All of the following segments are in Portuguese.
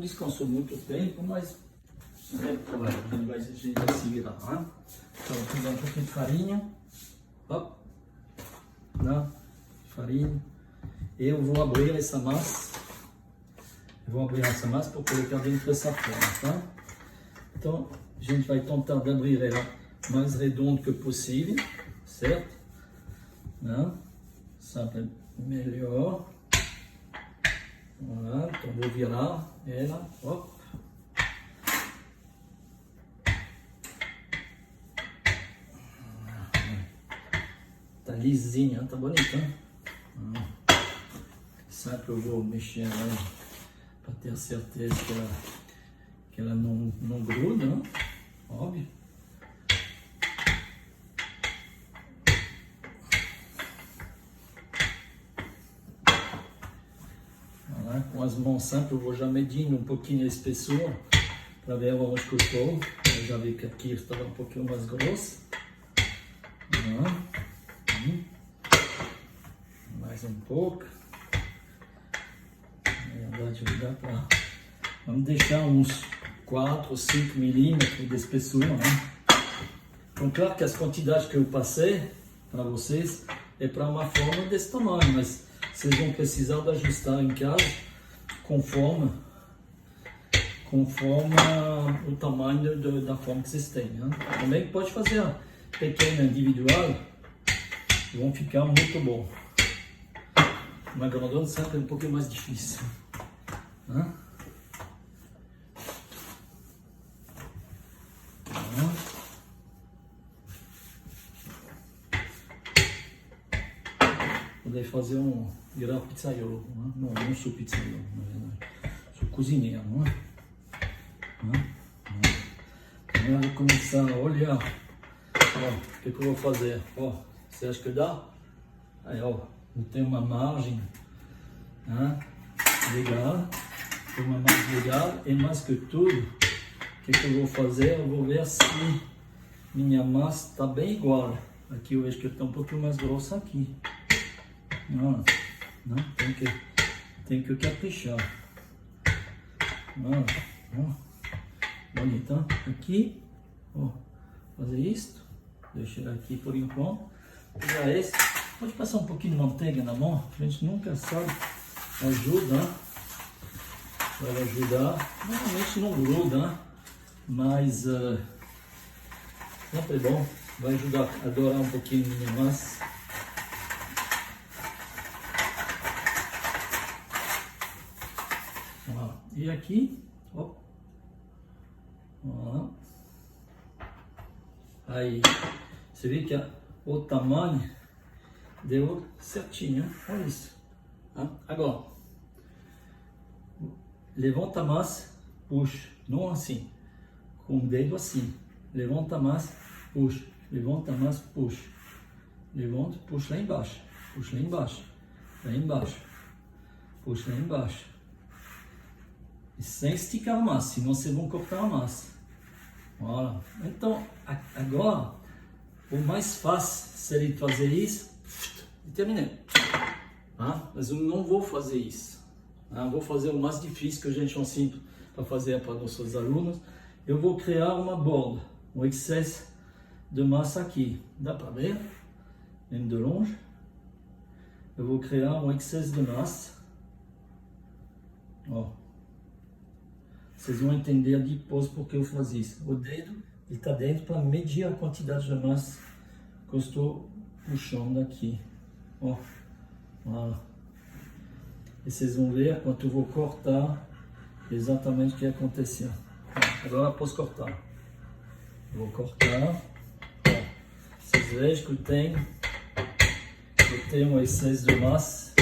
descansou muito tempo, mas não tem problema, a gente vai se virar. Né? Então, vou pegar um pouquinho de farinha. Ó, né? Farinha. Eu vou abrir essa massa. Eu vou abrir essa massa para colocar dentro dessa forma, tá? Então, a gente vai tentar de abrir ela mais redonda que possível, certo? Né? Sempre melhor. Voilà, então vou virar ela, ó. Tá lisinha, tá bonita, né? Sempre eu vou mexer ela para ter certeza que ela não gruda, né? Óbvio. Voilà, com as mãos sempre eu vou já medindo um pouquinho a espessura para ver onde que eu estou. Eu já vi que aqui estava um pouquinho mais grossa. Mais um pouco. Na verdade, dá para. Vamos deixar uns 4 ou 5 milímetros de espessura, né? Então, claro que as quantidades que eu passei para vocês é para uma forma desse tamanho, mas vocês vão precisar de ajustar em casa conforme o tamanho da forma que vocês têm. Né? Também pode fazer a pequena individual, vão ficar muito bom. Uma grandona sempre é um pouquinho mais difícil. Né? Poder fazer virar pizzaiolo, né? Não sou pizzaiolo, na verdade. Sou cozinheiro, não é? Então eu vou começar a olhar. Ó, o que eu vou fazer? Ó, você acha que dá? Aí, ó, eu tenho uma margem, né? Legal. Tem uma margem legal. E mais que tudo, o que eu vou fazer? Eu vou ver se minha massa está bem igual. Aqui eu vejo que está um pouquinho mais grossa aqui. Não, tem que caprichar. Bonito, aqui, ó, fazer isto, deixar aqui por enquanto. Já esse, pode passar um pouquinho de manteiga na mão, a gente nunca sabe, ajuda, vai ajudar. Normalmente não gruda, mas sempre é bom, vai ajudar a dourar um pouquinho de massa. E aqui, ó, aí, você vê que o tamanho deu certinho, olha isso. Agora, levanta a massa, puxa, não assim, com o dedo assim, levanta a massa, puxa, levanta a massa, puxa, levanta, puxa lá embaixo, puxa lá embaixo, puxa lá embaixo. E sem esticar a massa, senão vocês vão cortar a massa. Olha. Então, agora, o mais fácil seria fazer isso e terminei. Mas eu não vou fazer isso. Vou fazer o mais difícil que a gente ensina para fazer para nossos alunos. Eu vou criar uma borda, um excesso de massa aqui. Dá para ver? Mesmo de longe. Eu vou criar um excesso de massa. Ó. Vocês vão entender depois porque eu faço isso. O dedo está dentro para medir a quantidade de massa que eu estou puxando aqui. Ó, lá. E vocês vão ver quanto eu vou cortar exatamente o que aconteceu. Agora eu posso cortar. Eu vou cortar. Ó, vocês vejam que eu tenho um excesso de massa.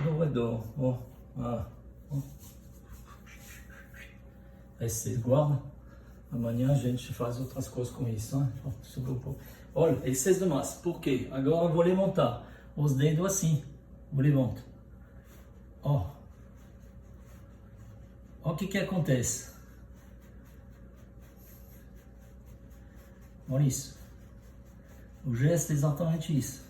Ao redor, ó. Aí vocês guardam. Amanhã a gente faz outras coisas com isso, né? Sobrou um pouco. Olha, excesso de massa. Por quê? Agora eu vou levantar os dedos assim. Eu levanto. Ó. Ó o que acontece. Olha isso. O gesto é exatamente isso.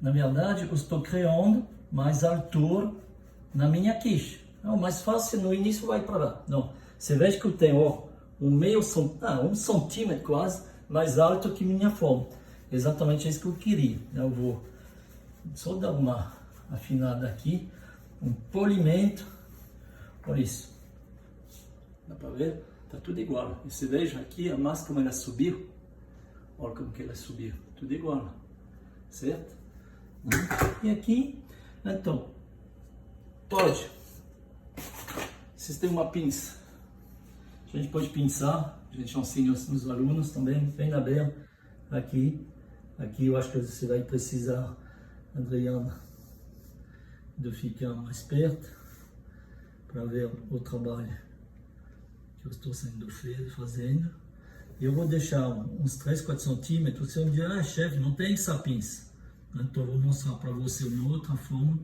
na verdade, eu estou criando mais altura na minha quiche. Não, mais fácil, no início vai para lá. Não, você vê que eu tenho ó, um centímetro quase mais alto que minha forma. Exatamente isso que eu queria. Eu vou só dar uma afinada aqui, um polimento. Olha isso. Dá para ver? Tá tudo igual. E você veja aqui a massa como ela subiu. Olha como que ela subiu. Tudo igual. Certo? E aqui, então, pode. Vocês têm uma pinça. A gente pode pinçar. A gente ensina os alunos também, bem na beira. Aqui eu acho que você vai precisar, Adriana, de ficar mais perto para ver o trabalho que eu estou fazendo. Eu vou deixar uns 3, 4 centímetros. Você vai me dizer, ah, chefe, não tem essa pinça. Então eu vou mostrar para você uma outra forma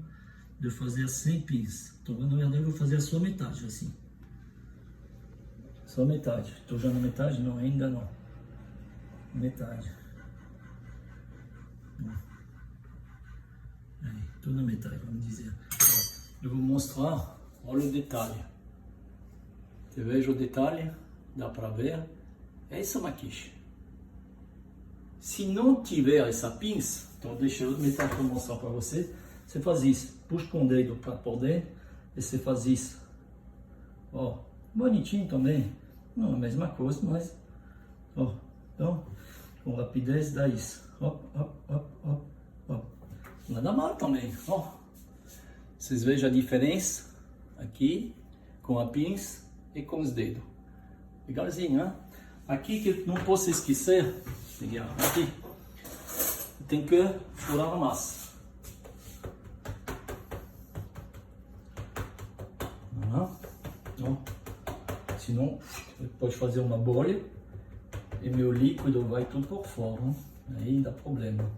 de fazer sem pinça. Então na verdade eu vou fazer a sua metade assim. Só metade. Estou já na metade? Não, ainda não. Metade. Aí, estou na metade, vamos dizer. Eu vou mostrar, olha o detalhe. Você veja o detalhe, dá para ver. É essa maquixe. Se não tiver essa pinça, então deixa eu metade para mostrar para você. Você faz isso, puxa com o dedo para por dentro e você faz isso. Ó, bonitinho também. Não é a mesma coisa, mas ó, então com rapidez dá isso. Ó, ó, ó, ó, ó. Nada mal também, ó. Vocês vejam a diferença aqui com a pinça e com os dedos. Igualzinho, né? Aqui que eu não posso esquecer, aqui, tem que furar a massa. Ó. Senão pode fazer uma bolha e meu líquido vai tudo por fora. Aí dá problema.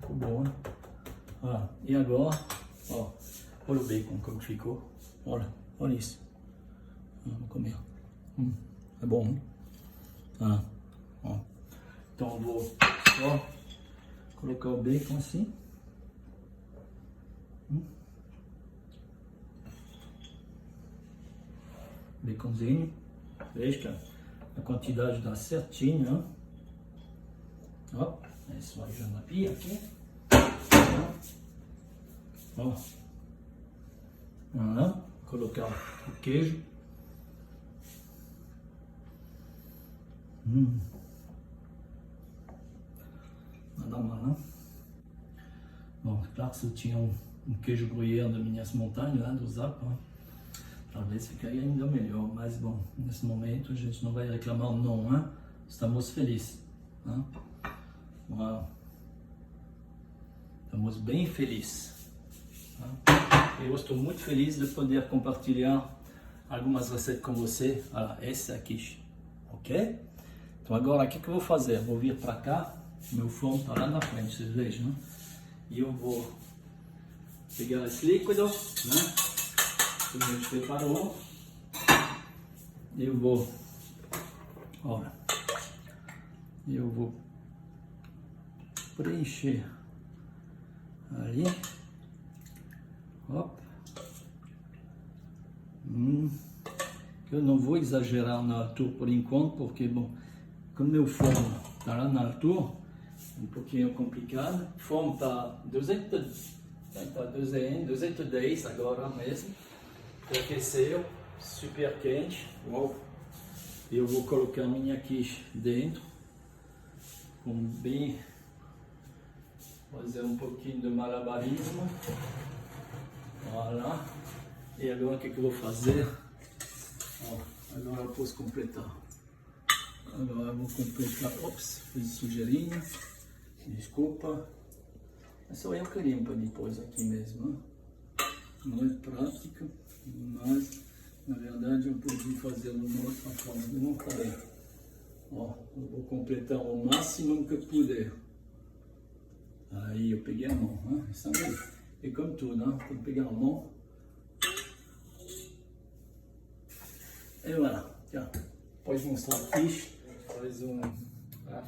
Ficou bom, né? E agora, ó, olha o bacon como ficou. Olha isso. Vamos comer. É bom, né? Ó. Então eu vou só colocar o bacon assim. Baconzinho. Veja que a quantidade dá certinho, ó. É só já na pia aqui. Ó. Colocar o queijo. Nada mal, né? Bom, claro que se eu tinha um queijo gruyère das minhas montanhas lá do Zap, talvez ficaria ainda melhor, mas bom, nesse momento a gente não vai reclamar não, né? Estamos felizes, né? Uau. Estamos bem felizes, né? Eu estou muito feliz de poder compartilhar algumas receitas com você. Olha, essa aqui, ok? Então agora o que eu vou fazer? Vou vir para cá, meu forno está lá na frente, vocês vejam, né? E eu vou pegar esse líquido, né? Que a gente preparou. Eu vou preencher ali. Opa. Eu não vou exagerar na altura por enquanto, porque bom, como meu forno está lá na altura, um pouquinho complicado. O forno está 210 agora mesmo. Aqueceu, super quente. Uau. Eu vou colocar minha quiche dentro, fazer um pouquinho de malabarismo. Olha. E agora o que eu vou fazer? Agora eu posso completar. Agora eu vou completar. Ops, fiz sujeirinha. Desculpa. É só eu que limpo depois aqui mesmo, né? Não é prática, mas na verdade eu podia fazer de uma outra forma. Eu não falei. Eu vou completar o máximo que puder. Aí eu peguei a mão, né? Isso também é como tudo, né? Tem que pegar a mão. E voilà, já. Pode mostrar a quiche.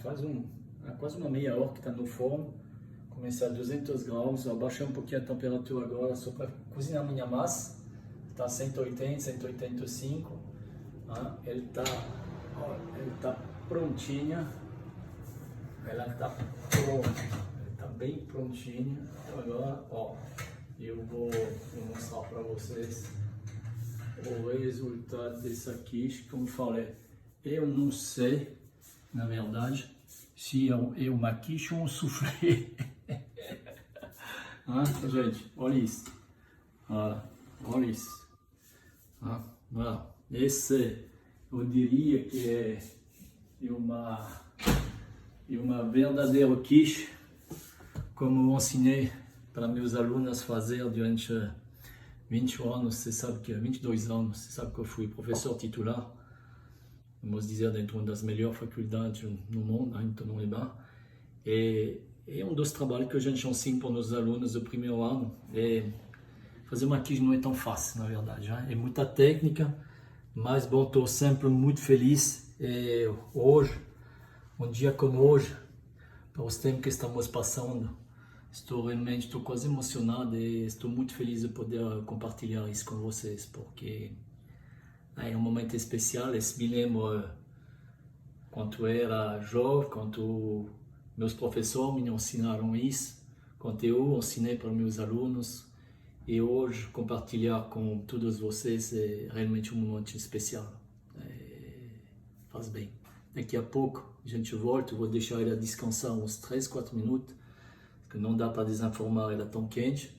Faz um há quase uma meia hora que está no forno. Comecei a 200 graus, eu abaixei um pouquinho a temperatura agora só para cozinhar minha massa. Está 180, 185. Ele tá prontinha. Ela está pronta. Ele está bem prontinha. Então agora, ó, eu vou mostrar para vocês o resultado dessa quiche. Como falei, eu não sei, na verdade, se é uma quiche ou um soufflé. Gente, olha isso. Olha isso. Esse eu diria que é uma verdadeira quiche, como eu ensinei para meus alunos fazer durante 20 anos, você sabe que 22 anos, você sabe que eu fui professor titular, vamos dizer, dentro de uma das melhores faculdades no mundo, em Tonon-les-Bains. E um dos trabalhos que a gente ensina para os alunos do primeiro ano é fazer uma quiche. Não é tão fácil, na verdade, é muita técnica, mas bom, estou sempre muito feliz. Hoje, um dia como hoje, para os tempos que estamos passando, estou quase emocionado e estou muito feliz de poder compartilhar isso com vocês, porque é um momento especial. Eu me lembro quando era jovem, quando meus professores me ensinaram isso, quando eu ensinei para meus alunos, e hoje compartilhar com todos vocês é realmente um momento especial. Faz bem. Daqui a pouco a gente volta, eu vou deixar ela descansar uns 3, 4 minutos, porque não dá para desenformar ela tão quente.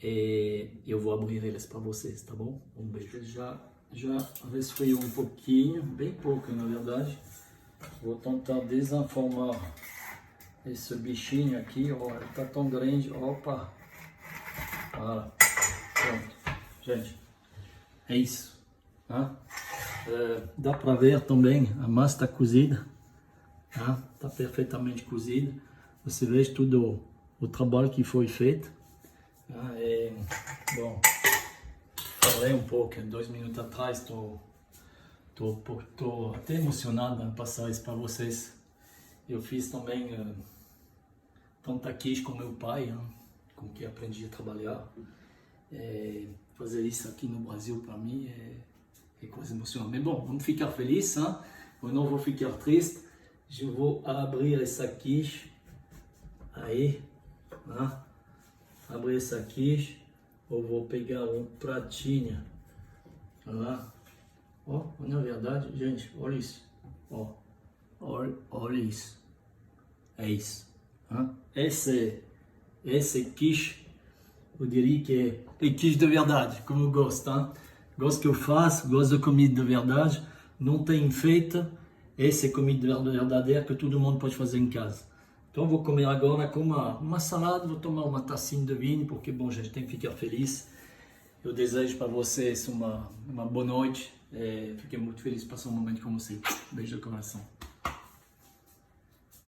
E eu vou abrir elas para vocês, tá bom? Um beijo. Já resfriou um pouquinho, bem pouco na verdade. Vou tentar desenformar esse bichinho aqui, ó, ele tá tão grande, opa. Pronto, gente, é isso. Dá para ver também, a massa está cozida, tá perfeitamente cozida. Você vê todo o trabalho que foi feito. Bom, falei um pouco 2 minutos atrás, estou até emocionado em passar isso para vocês. Eu fiz também tanta quiche com meu pai, com quem aprendi a trabalhar. Fazer isso aqui no Brasil para mim é coisa emocionante. Mas bom, vamos ficar felizes, eu não vou ficar triste. Eu vou abrir essa quiche aí, abrir essa quiche. Eu vou pegar um pratinho, ó, na verdade, gente, olha isso, ó, olha isso, é isso, esse quiche, eu diria que é quiche de verdade, como eu gosto, gosto que eu faço, gosto de comida de verdade, não tem feita, essa é comida verdadeira que todo mundo pode fazer em casa. Então vou comer agora com uma salada, vou tomar uma tacinha de vinho, porque bom, gente, tem que ficar feliz. Eu desejo para vocês uma boa noite, fiquei muito feliz de passar um momento com vocês. Beijo no coração.